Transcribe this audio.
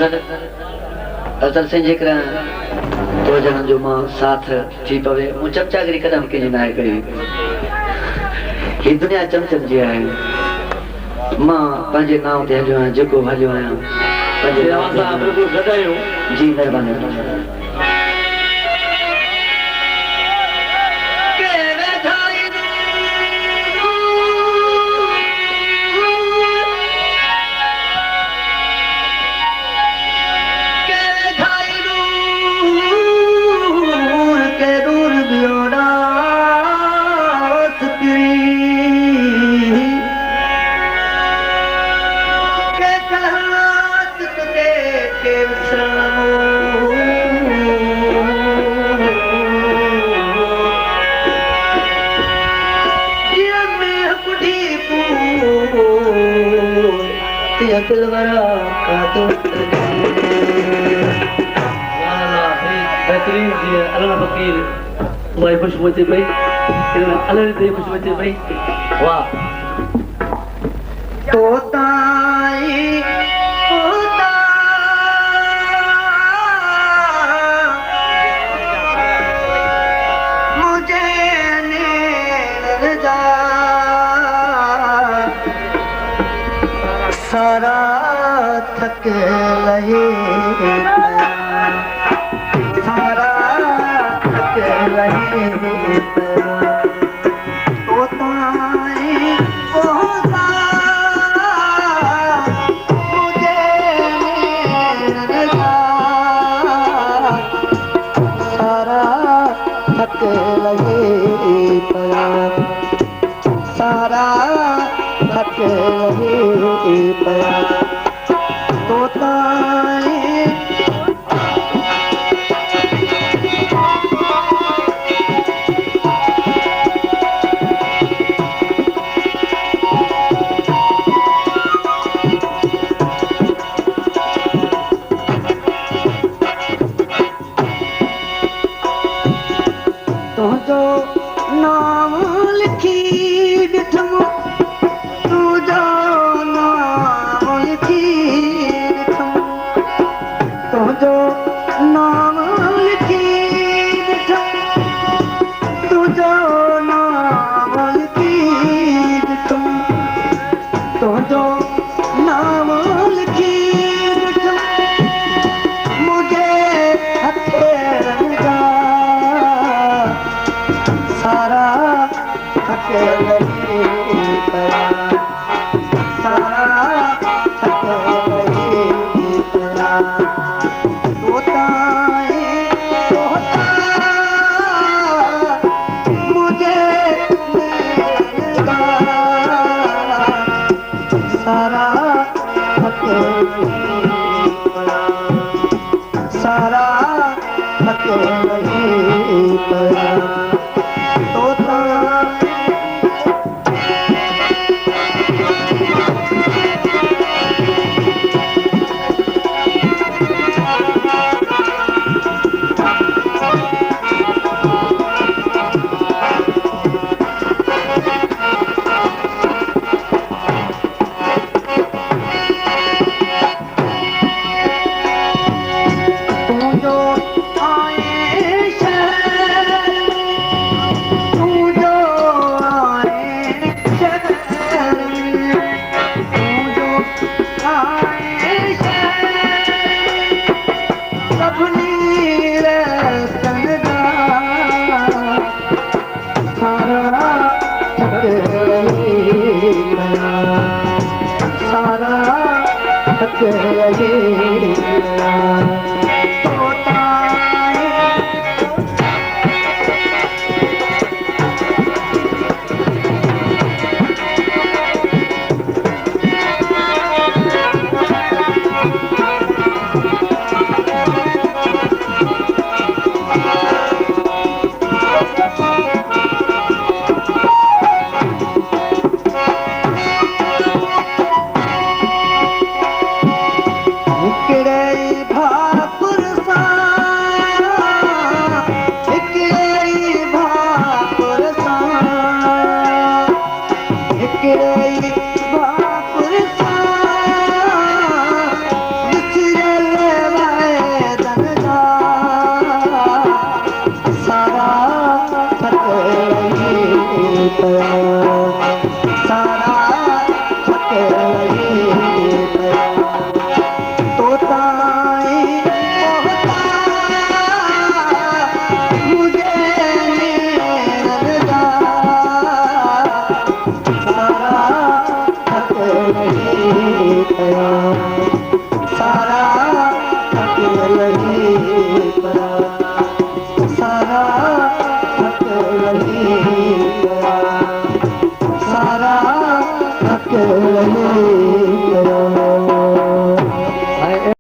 असल से जेकरा तो जन जो मां साथ थी पवे मु चमचागिरी कदम के ना करी ये दुनिया चमचम जी है मां पंजे नाव ते हलियो है जेको हलियो है पंजे नाव सा प्रभु गदायो जी मेहरबानी दिलवरा का तो वाला है बेहतरीन जी अल्लाह फकीर भाई खुश होते भाई अल्लाह दे खुश होते भाई वाह तोताई तोता मुझे ने जा सारा थक लहे सारा थक लहे तोताई तोता मुझे जा सारा थक लहे सारा थक लहे तोता तो जो नाम लिखी ॾिठमि तुझो नाम लिखी तुझो नाम लिखी तुझो नाम लिखी मुझे हथे रंगा सारा हथे लगे सारा हथे सारा हक सारा हक तोता सारा थक लगे तोता पया